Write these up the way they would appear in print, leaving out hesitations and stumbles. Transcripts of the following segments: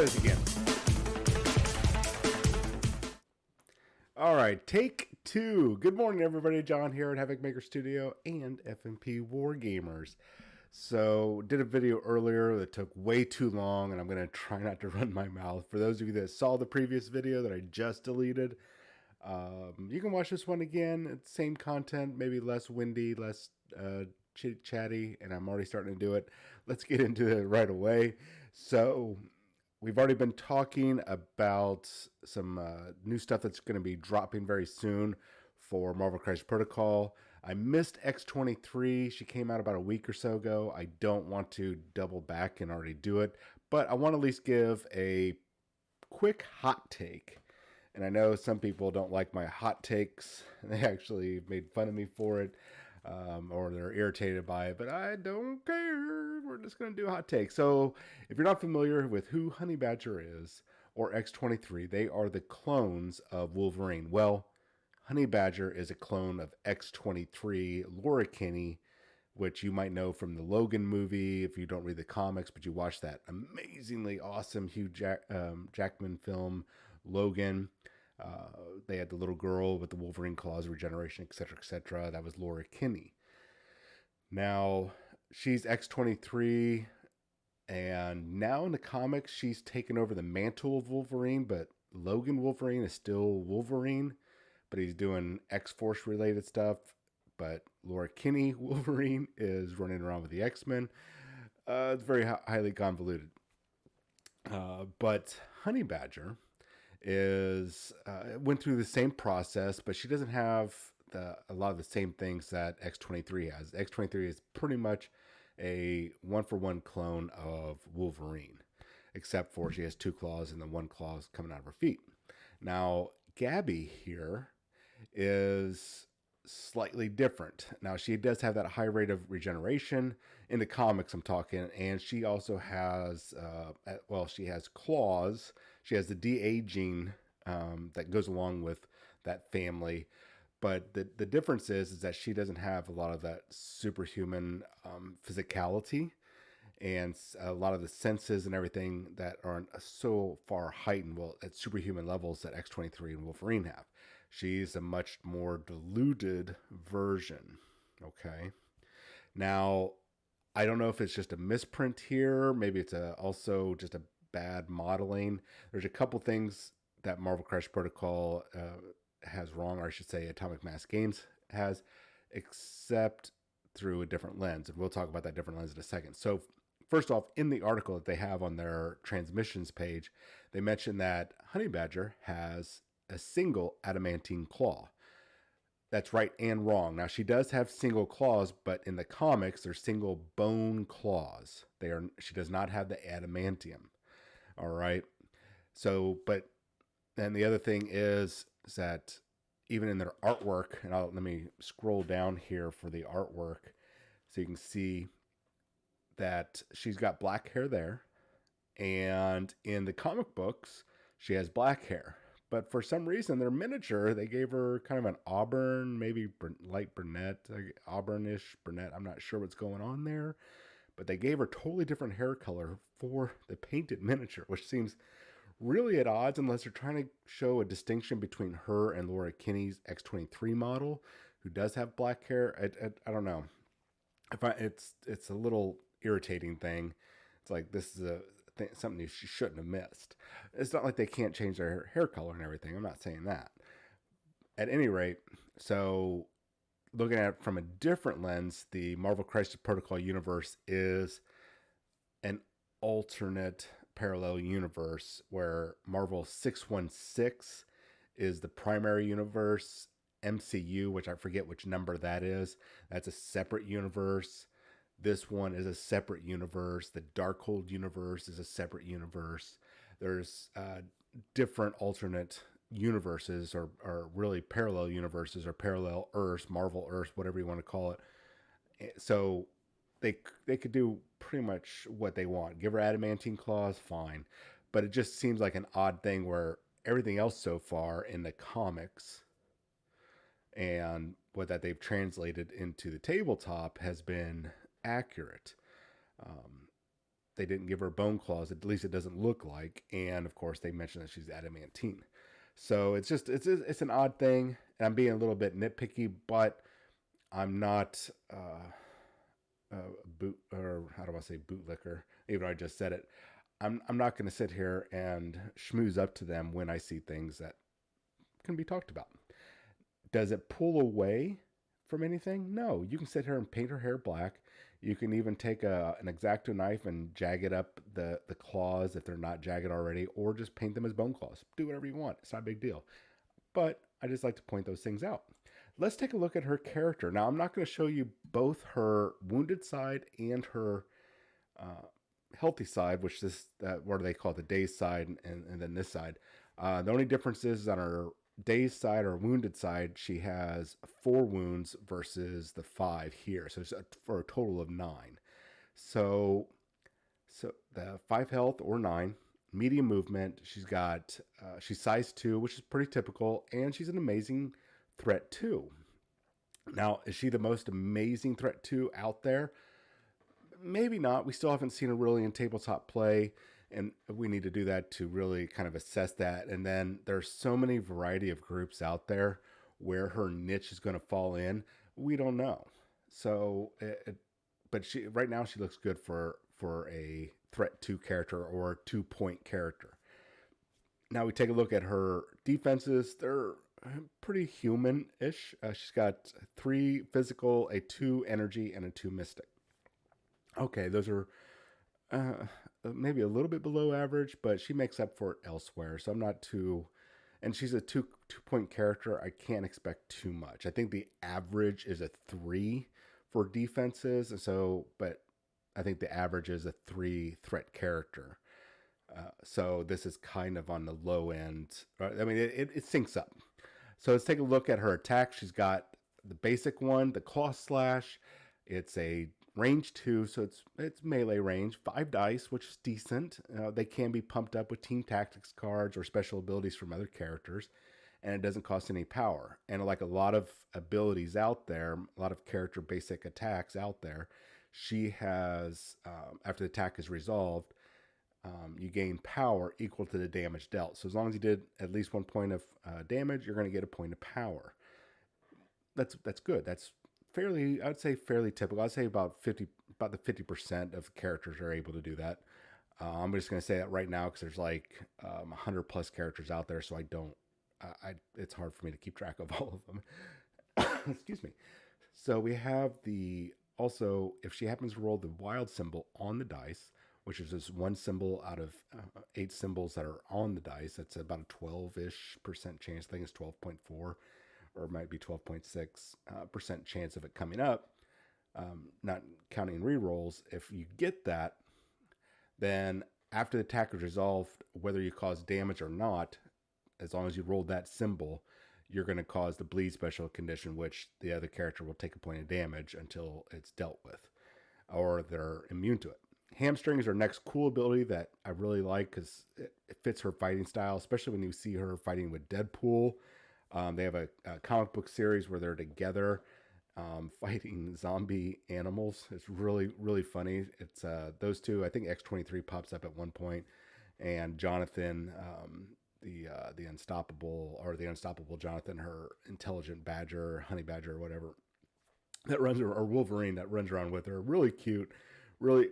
this again. All right, take two. Good morning, everybody. John here at Havoc Maker Studio and FMP Wargamers. So, did a video earlier that took way too long, and I'm going to try not to run my mouth. For those of you that saw the previous video that I just deleted, you can watch this one again. It's same content, maybe less windy, less chit-chatty, and I'm already starting to do it. Let's get into it right away. So, we've already been talking about some new stuff that's going to be dropping very soon for Marvel Crisis Protocol. I missed X-23. She came out about a week or so ago. I don't want to double back and already do it, but I want to at least give a quick hot take. And I know some people don't like my hot takes. They actually made fun of me for it, or they're irritated by it, but I don't care. We're just going to do a hot take. So if you're not familiar with who Honey Badger is, or X-23, they are the clones of Wolverine. Well, Honey Badger is a clone of X-23, Laura Kinney, which you might know from the Logan movie if you don't read the comics, but you watched that amazingly awesome Hugh Jackman film, Logan. They had the little girl with the Wolverine claws, regeneration, etc., etc. That was Laura Kinney. Now, she's X-23, and now in the comics, she's taken over the mantle of Wolverine, but Logan Wolverine is still Wolverine, but he's doing X-Force related stuff. But Laura Kinney Wolverine is running around with the X-Men. It's very highly convoluted. But Honey Badger is went through the same process, but she doesn't have a lot of the same things that X-23 has. X-23 is pretty much a one-for-one clone of Wolverine, except for she has two claws and the one claw is coming out of her feet. Now, Gabby here is slightly different. Now, she does have that high rate of regeneration in the comics, I'm talking, and she also has, she has claws. She has the de-aging that goes along with that family. But the difference is that she doesn't have a lot of that superhuman physicality and a lot of the senses and everything that aren't so far heightened, at superhuman levels that X-23 and Wolverine have. She's a much more diluted version. Okay. Now, I don't know if it's just a misprint here. Maybe it's also just a bad modeling. There's a couple things that Marvel Crisis Protocol has wrong, or I should say Atomic Mass Games has, except through a different lens. And we'll talk about that different lens in a second. So first off, in the article that they have on their transmissions page, they mention that Honey Badger has a single adamantine claw. That's right and wrong. Now, she does have single claws, but in the comics, they're single bone claws. She does not have the adamantium. All right. So, but then the other thing is that even in their artwork, and let me scroll down here for the artwork so you can see that she's got black hair there. And in the comic books, she has black hair. But for some reason, their miniature, they gave her kind of an auburn, maybe light brunette, auburnish brunette. I'm not sure what's going on there. But they gave her totally different hair color for the painted miniature, which seems really at odds unless they're trying to show a distinction between her and Laura Kinney's X-23 model, who does have black hair. I don't know. It's a little irritating thing. It's like, this is something you shouldn't have missed. It's not like they can't change their hair color and everything. I'm not saying that. At any rate, so looking at it from a different lens, the Marvel Crisis Protocol universe is an alternate parallel universe where Marvel 616 is the primary universe. MCU, which I forget which number that is, that's a separate universe. This one is a separate universe. The Darkhold universe is a separate universe. There's different alternate universes, or really parallel universes, or parallel Earths, Marvel Earths, whatever you want to call it. So they could do pretty much what they want. Give her adamantine claws, fine. But it just seems like an odd thing where everything else so far in the comics and what that they've translated into the tabletop has been accurate. they didn't give her bone claws. At least it doesn't look like. And of course, they mentioned that she's adamantine. So it's an odd thing. And I'm being a little bit nitpicky, but I'm not boot or how do I say bootlicker? Even though I just said it, I'm not going to sit here and schmooze up to them when I see things that can be talked about. Does it pull away from anything? No. You can sit here and paint her hair black. You can even take an X-Acto knife and jag it up the claws if they're not jagged already, or just paint them as bone claws. Do whatever you want. It's not a big deal. But I just like to point those things out. Let's take a look at her character. Now, I'm not going to show you both her wounded side and her uh, healthy side, which this, what do they call it, the dazed side, and then this side. The only difference is on her dazed side or wounded side, she has 4 wounds versus the 5 here. So it's for a total of 9. So, so the 5 health or 9, medium movement. She's size 2, which is pretty typical, and she's an amazing threat 2. Now, is she the most amazing threat 2 out there? Maybe not. We still haven't seen her really in tabletop play, and we need to do that to really kind of assess that. And then there's so many variety of groups out there where her niche is going to fall in. We don't know. So, but she right now she looks good for a threat 2 character or 2-point character. Now we take a look at her defenses. They're pretty human-ish. She's got 3 physical, a 2 energy, and a 2 mystic. Okay, those are maybe a little bit below average, but she makes up for it elsewhere. So I'm not too, and she's a 2-point character. I can't expect too much. I think the average is a 3 for defenses. So, but I think the average is a 3 threat character. So this is kind of on the low end. I mean, it syncs up. So let's take a look at her attack. She's got the basic one, the claw slash. It's a range 2, so it's melee range. 5 dice, which is decent. They can be pumped up with team tactics cards or special abilities from other characters, and it doesn't cost any power. And like a lot of abilities out there, a lot of character basic attacks out there, she has, after the attack is resolved, you gain power equal to the damage dealt. So as long as you did at least 1 point of damage, you're going to get a point of power. That's good. That's fairly, I'd say fairly typical. I'd say about the 50% of characters are able to do that. I'm just going to say that right now because there's like 100 plus characters out there, so it's hard for me to keep track of all of them. Excuse me. So we have also, if she happens to roll the wild symbol on the dice, which is just 1 symbol out of 8 symbols that are on the dice, that's about a 12-ish% chance. I think it's 12.4, or it might be 12.6% chance of it coming up, not counting rerolls. If you get that, then after the attack is resolved, whether you cause damage or not, as long as you rolled that symbol, you're going to cause the bleed special condition, which the other character will take a point of damage until it's dealt with, or they're immune to it. Hamstring is her next cool ability that I really like because it fits her fighting style, especially when you see her fighting with Deadpool. They have a comic book series where they're together fighting zombie animals. It's really, really funny. It's those two. I think X-23 pops up at one point, and Jonathan, the unstoppable Jonathan, her intelligent badger, honey badger, or whatever, that runs, or Wolverine that runs around with her. Really cute. Really,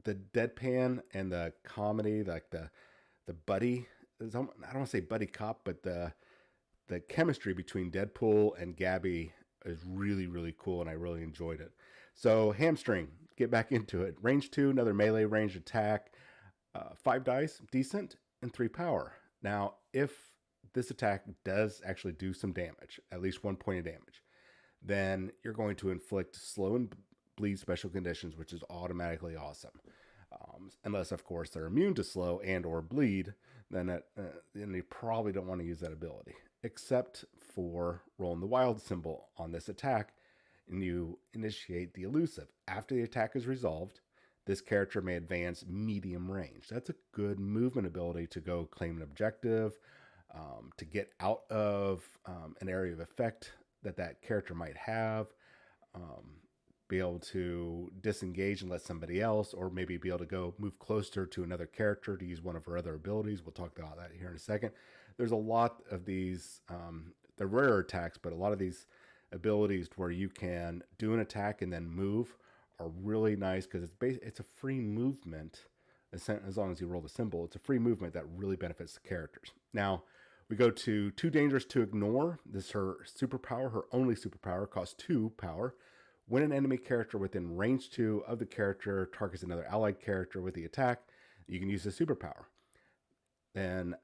the deadpan and the comedy, like the buddy. I don't want to say buddy cop, but the chemistry between Deadpool and Gabby is really, really cool, and I really enjoyed it. So hamstring, get back into it. Range 2, another melee range attack. 5 dice, decent, and 3 power. Now, if this attack does actually do some damage, at least 1 point of damage, then you're going to inflict slow and bleed special conditions, which is automatically awesome. Unless, of course, they're immune to slow and or bleed, then you probably don't want to use that ability, except for rolling the wild symbol on this attack, and you initiate the elusive. After the attack is resolved, this character may advance medium range. That's a good movement ability to go claim an objective, to get out of an area of effect that character might have. be able to disengage and let somebody else, or maybe be able to go move closer to another character to use one of her other abilities. We'll talk about that here in a second. There's a lot of these, they're rare attacks, but a lot of these abilities where you can do an attack and then move are really nice because it's a free movement. As long as you roll the symbol, it's a free movement that really benefits the characters. Now, we go to Too Dangerous to Ignore. This is her superpower, her only superpower, costs 2 power. When an enemy character within range 2 of the character targets another allied character with the attack, you can use the superpower. Then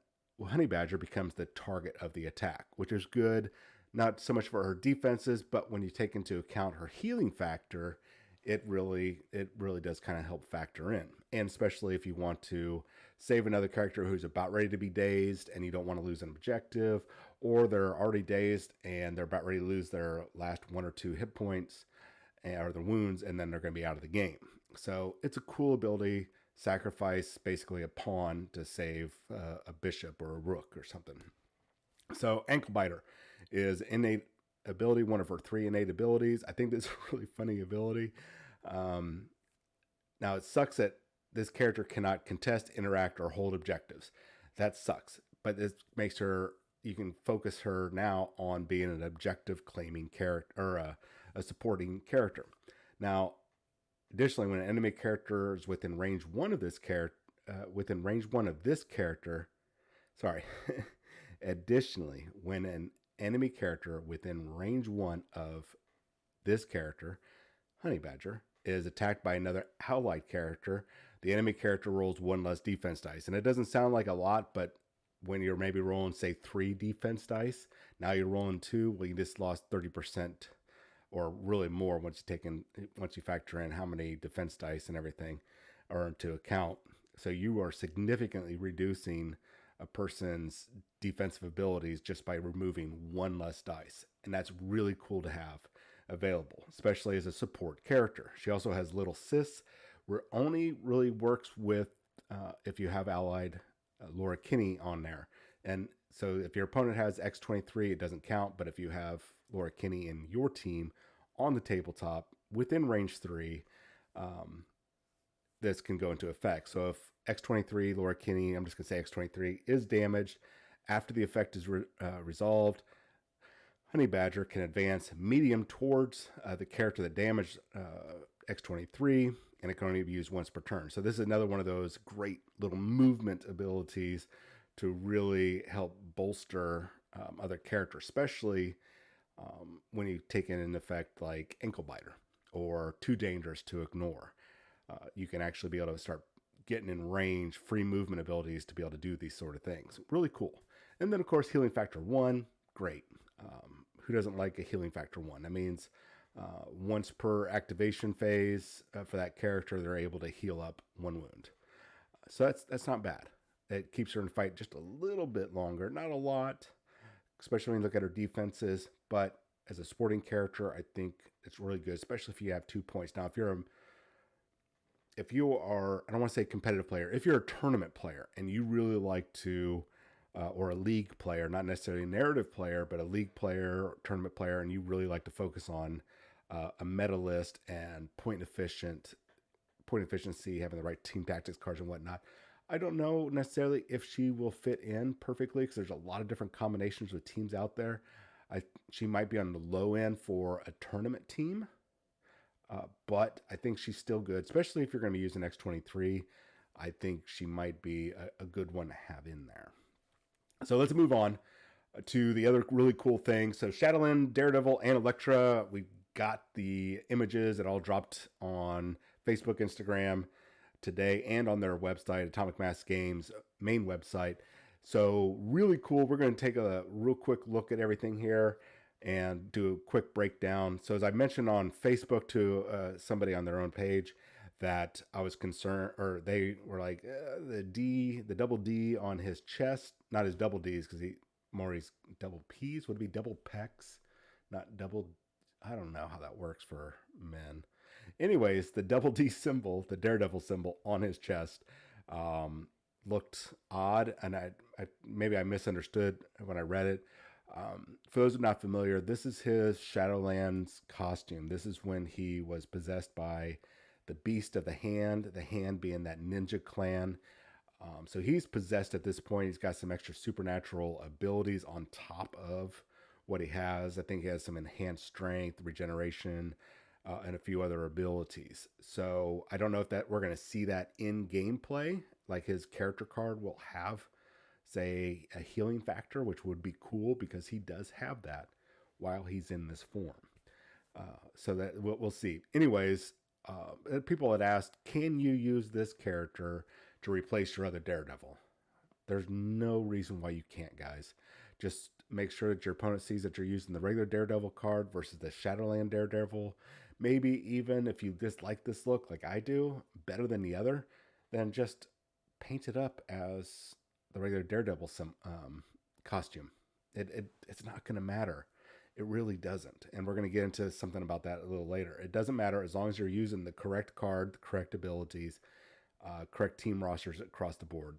Honey Badger becomes the target of the attack, which is good, not so much for her defenses, but when you take into account her healing factor, it really does kind of help factor in. And especially if you want to save another character who's about ready to be dazed and you don't want to lose an objective, or they're already dazed and they're about ready to lose their last 1 or 2 hit points or their wounds, and then they're going to be out of the game. So it's a cool ability. Sacrifice basically a pawn to save a bishop or a rook or something. So Ankle Biter is innate ability, one of her 3 innate abilities. I think this is a really funny ability. Now it sucks that this character cannot contest, interact, or hold objectives. That sucks. But this makes her, you can focus her now on being an objective claiming character, or a supporting character. Now, additionally, when an enemy character is within range 1 of this character, additionally, when an enemy character within range 1 of this character, Honey Badger, is attacked by another allied character, the enemy character rolls 1 less defense dice. And it doesn't sound like a lot, but when you're maybe rolling, say, 3 defense dice, now you're rolling 2, well, you just lost 30%, or really more once you factor in how many defense dice and everything are into account. So you are significantly reducing a person's defensive abilities just by removing 1 less dice. And that's really cool to have available, especially as a support character. She also has Little Sis, where only really works with if you have allied Laura Kinney on there. And so if your opponent has X23, it doesn't count. But if you have Laura Kinney in your team on the tabletop within range 3, this can go into effect. So if X23, Laura Kinney, I'm just going to say X23, is damaged, after the effect is resolved, Honey Badger can advance medium towards the character that damaged X23, and it can only be used once per turn. So this is another one of those great little movement abilities to really help bolster other characters, especially when you take in an effect like Ankle Biter or Too Dangerous to Ignore. You can actually be able to start getting in range, free movement abilities to be able to do these sort of things. Really cool. And then, of course, Healing Factor 1, great. Who doesn't like a Healing Factor 1? That means once per activation phase for that character, they're able to heal up 1 wound. So that's not bad. It keeps her in fight just a little bit longer. Not a lot, especially when you look at her defenses. But as a sporting character, I think it's really good, especially if you have 2 points. Now, if you are, I don't want to say competitive player, if you're a tournament player and you really like to, or a league player, not necessarily a narrative player, but a league player, tournament player, and you really like to focus on a meta list and point efficiency, having the right team tactics cards and whatnot. I don't know necessarily if she will fit in perfectly because there's a lot of different combinations with teams out there. She might be on the low end for a tournament team, but I think she's still good, especially if you're going to be using X23. I think she might be a good one to have in there. So let's move on to the other really cool thing. So Shadowland, Daredevil, and Elektra, we got the images. It all dropped on Facebook, Instagram today, and on their website, Atomic Mass Games main website. So really cool. We're going to take a real quick look at everything here and do a quick breakdown. So as I mentioned on Facebook to somebody on their own page, that I was concerned, or they were like, the double D on his chest, not his double D's, because Maury's double P's would be double pecs, not double, I don't know how that works for men. Anyways, the double D symbol, the Daredevil symbol on his chest, looked odd, and I maybe I misunderstood when I read it. For those who are not familiar, this is his Shadowlands costume. This is when he was possessed by the Beast of the hand being that ninja clan. So he's possessed at this point. He's got some extra supernatural abilities on top of what he has. I think he has some enhanced strength, regeneration, and a few other abilities. So I don't know if that we're going to see that in gameplay. Like his character card will have, say, a healing factor, which would be cool because he does have that while he's in this form. So that we'll see. Anyways, people had asked, can you use this character to replace your other Daredevil? There's no reason why you can't, guys. Just make sure that your opponent sees that you're using the regular Daredevil card versus the Shadowland Daredevil. Maybe even if you dislike this look like I do, better than the other, then just paint it up as the regular Daredevil costume. It's not going to matter. It really doesn't. And we're going to get into something about that a little later. It doesn't matter as long as you're using the correct card, the correct abilities, correct team rosters across the board.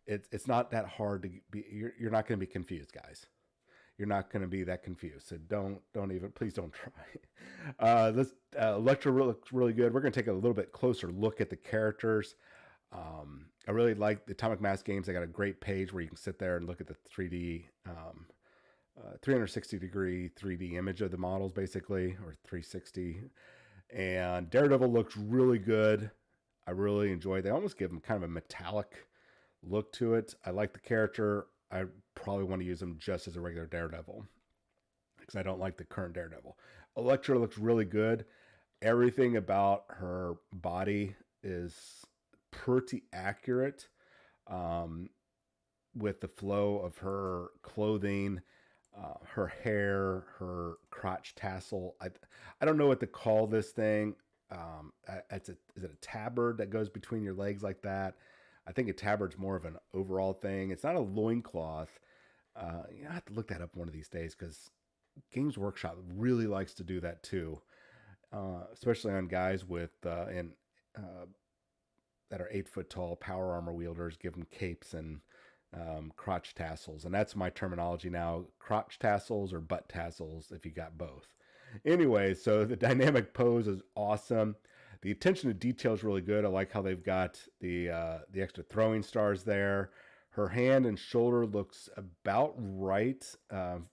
It's not that hard to be. You're not going to be confused, guys. You're not going to be that confused. So please don't try. This Elektra looks really good. We're going to take a little bit closer look at the characters. I really like the Atomic Mass games. They got a great page where you can sit there and look at the 3D, 360 degree 3D image of the models, basically, or 360. And Daredevil looks really good. I really enjoy it. They almost give him kind of a metallic look to it. I like the character. I probably want to use him just as a regular Daredevil because I don't like the current Daredevil. Elektra looks really good. Everything about her body is pretty accurate, with the flow of her clothing, her hair, her crotch tassel. I don't know what to call this thing. Is it a tabard that goes between your legs like that? I think a tabard's more of an overall thing. It's not a loincloth. I have to look that up one of these days because Games Workshop really likes to do that too, especially on guys with that are 8 foot tall power armor wielders. Give them capes and crotch tassels, and that's my terminology now: crotch tassels or butt tassels if you got both. Anyway, so the dynamic pose is awesome. The attention to detail is really good. I like how they've got the extra throwing stars there. Her hand and shoulder looks about right,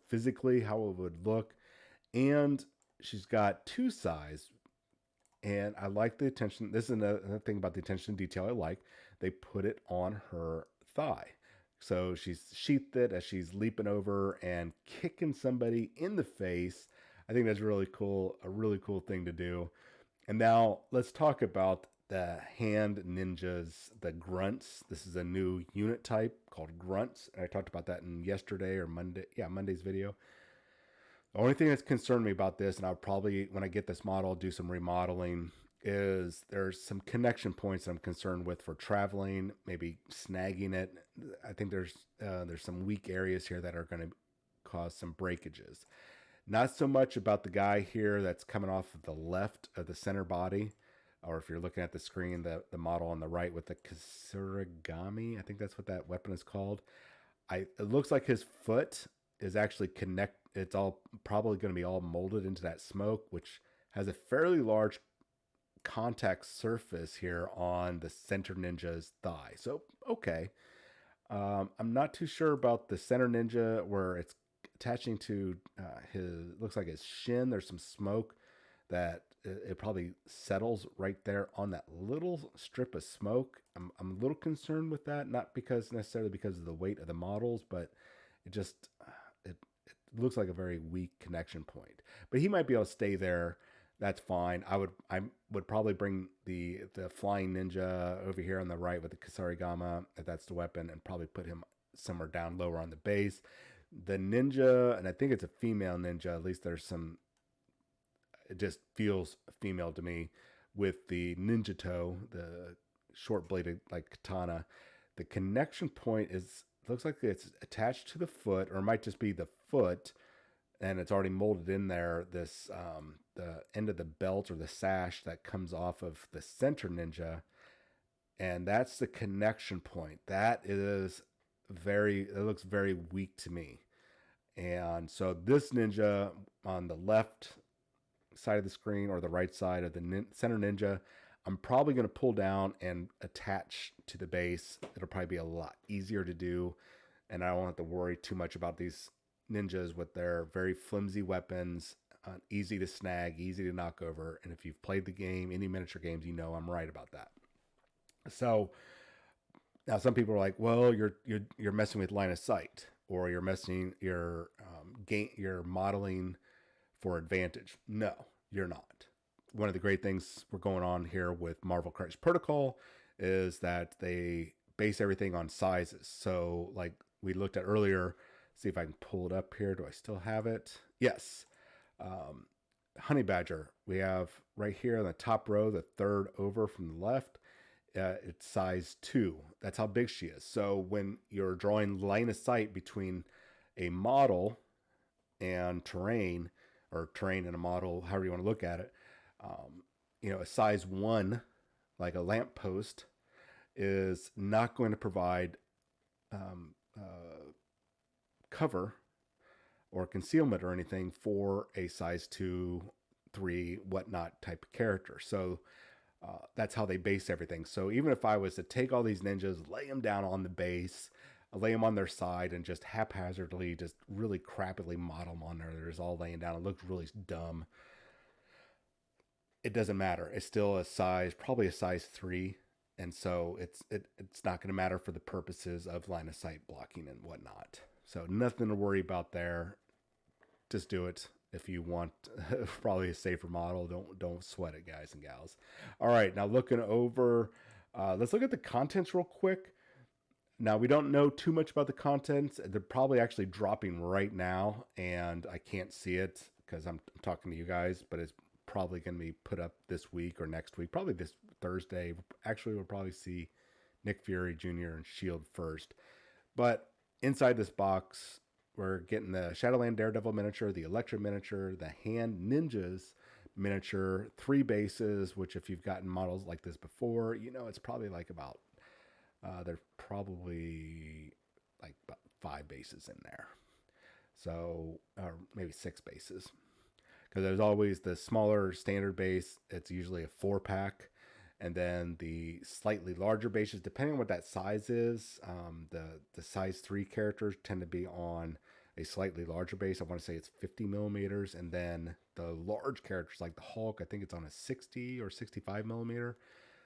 physically how it would look, and she's got two sides. And I like the attention. This is another thing about the attention to detail I like. They put it on her thigh. So she's sheathed it as she's leaping over and kicking somebody in the face. I think that's really cool, a really cool thing to do. And now let's talk about the hand ninjas, the grunts. This is a new unit type called grunts. And I talked about that in Monday's video. The only thing that's concerned me about this, and I'll probably, when I get this model, do some remodeling, is there's some connection points I'm concerned with for traveling, maybe snagging it. I think there's some weak areas here that are going to cause some breakages. Not so much about the guy here that's coming off of the left of the center body, or if you're looking at the screen, the model on the right with the Kasurigami. I think that's what that weapon is called. It looks like his foot is actually it's all probably going to be all molded into that smoke, which has a fairly large contact surface here on the center ninja's thigh. So, okay. I'm not too sure about the center ninja where it's attaching to looks like his shin. There's some smoke that it probably settles right there on that little strip of smoke. I'm a little concerned with that, not necessarily because of the weight of the models, but it just it looks like a very weak connection point. But he might be able to stay there. That's fine. I would probably bring the flying ninja over here on the right with the Kasarigama, if that's the weapon, and probably put him somewhere down lower on the base. The ninja, and I think it's a female ninja, at least there's some, it just feels female to me, with the ninja toe, the short bladed like katana. The connection point looks like it's attached to the foot, or it might just be the foot, and it's already molded in there. This the end of the belt or the sash that comes off of the center ninja, and that's the connection point. It looks very weak to me. And so this ninja on the left side of the screen or the right side of the center ninja, I'm probably going to pull down and attach to the base. It'll probably be a lot easier to do, and I don't have to worry too much about these ninjas with their very flimsy weapons, easy to snag, easy to knock over. And if you've played the game, any miniature games, you know I'm right about that. So now some people are like, well, you're messing with line of sight, or you're modeling for advantage. No, you're not. One of the great things we're going on here with Marvel Crisis Protocol is that they base everything on sizes. So like we looked at earlier, see if I can pull it up here. Do I still have it? Yes. Um, Honey Badger, we have right here on the top row, the third over from the left. It's size 2. That's how big she is. So when you're drawing line of sight between a model and terrain, or terrain and a model, however you want to look at it, a size 1, like a lamppost, is not going to provide cover or concealment or anything for a size 2, 3, whatnot type of character. So that's how they base everything. So even if I was to take all these ninjas, lay them down on the base, lay them on their side, and just haphazardly, just really crappily model them on there, they're just all laying down. It looks really dumb. It doesn't matter. It's still a size, probably a size 3. And so it's not going to matter for the purposes of line of sight blocking and whatnot. So nothing to worry about there. Just do it if you want probably a safer model. Don't sweat it, guys and gals. All right, now looking over, let's look at the contents real quick. Now, we don't know too much about the contents. They're probably actually dropping right now, and I can't see it because I'm talking to you guys, but it's probably going to be put up this week or next week, probably this Thursday. Actually, we'll probably see Nick Fury Jr. and S.H.I.E.L.D. first. But inside this box, we're getting the Shadowland Daredevil miniature, the Elektra miniature, the Hand Ninjas miniature, 3 bases, which if you've gotten models like this before, it's probably like about, there's probably like about 5 bases in there. So, or maybe 6 bases. Because there's always the smaller standard base. It's usually a 4-pack. And then the slightly larger bases, depending on what that size is, the size 3 characters tend to be on a slightly larger base. I want to say it's 50 millimeters. And then the large characters like the Hulk, I think it's on a 60 or 65 millimeter.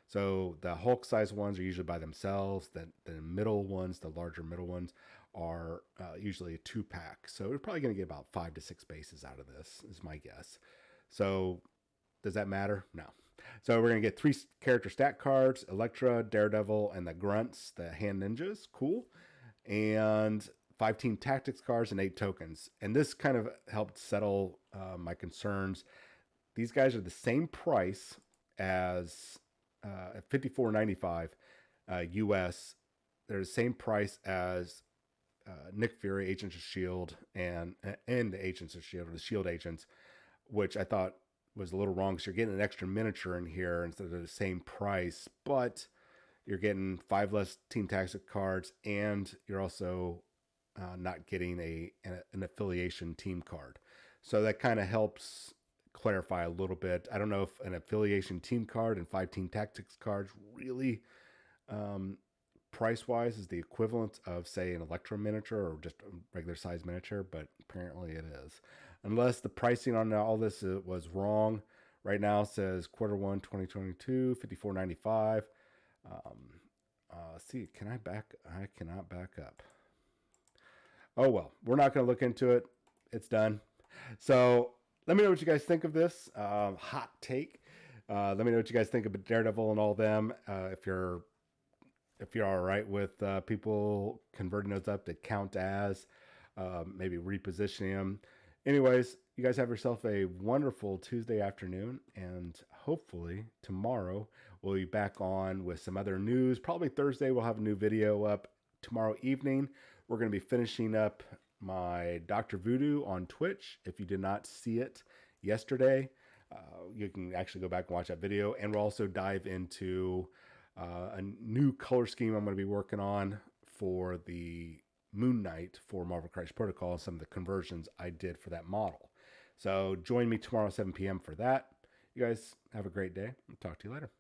So the Hulk size ones are usually by themselves. The middle ones, the larger middle ones, are usually a 2-pack. So we're probably going to get about 5 to 6 bases out of this, is my guess. So does that matter? No. So we're going to get 3 character stat cards, Elektra, Daredevil, and the Grunts, the Hand Ninjas. Cool. And 5 team tactics cards and 8 tokens. And this kind of helped settle my concerns. These guys are the same price as at $54.95 US. They're the same price as Nick Fury, Agents of S.H.I.E.L.D. and the Agents of S.H.I.E.L.D. or the S.H.I.E.L.D. agents, which I thought was a little wrong. So you're getting an extra miniature in here instead of the same price, but you're getting 5 less team tactics cards, and you're also not getting an affiliation team card. So that kind of helps clarify a little bit. I don't know if an affiliation team card and 5 team tactics cards really price wise is the equivalent of, say, an Elektra miniature or just a regular size miniature, but apparently it is. Unless the pricing on all this was wrong. Right now it says Q1 2022, $54.95. See, can I back? I cannot back up. Oh well, we're not going to look into it. It's done. So let me know what you guys think of this hot take. Let me know what you guys think of Daredevil and all them. If you're all right with people converting those up to count as, maybe repositioning them. Anyways, you guys have yourself a wonderful Tuesday afternoon, and hopefully tomorrow we'll be back on with some other news. Probably Thursday we'll have a new video up. Tomorrow evening we're going to be finishing up my Dr. Voodoo on Twitch. If you did not see it yesterday, you can actually go back and watch that video, and we'll also dive into a new color scheme I'm going to be working on for the Moon Knight for Marvel Crisis Protocol and some of the conversions I did for that model. So join me tomorrow at 7 p.m. for that. You guys have a great day. I'll talk to you later.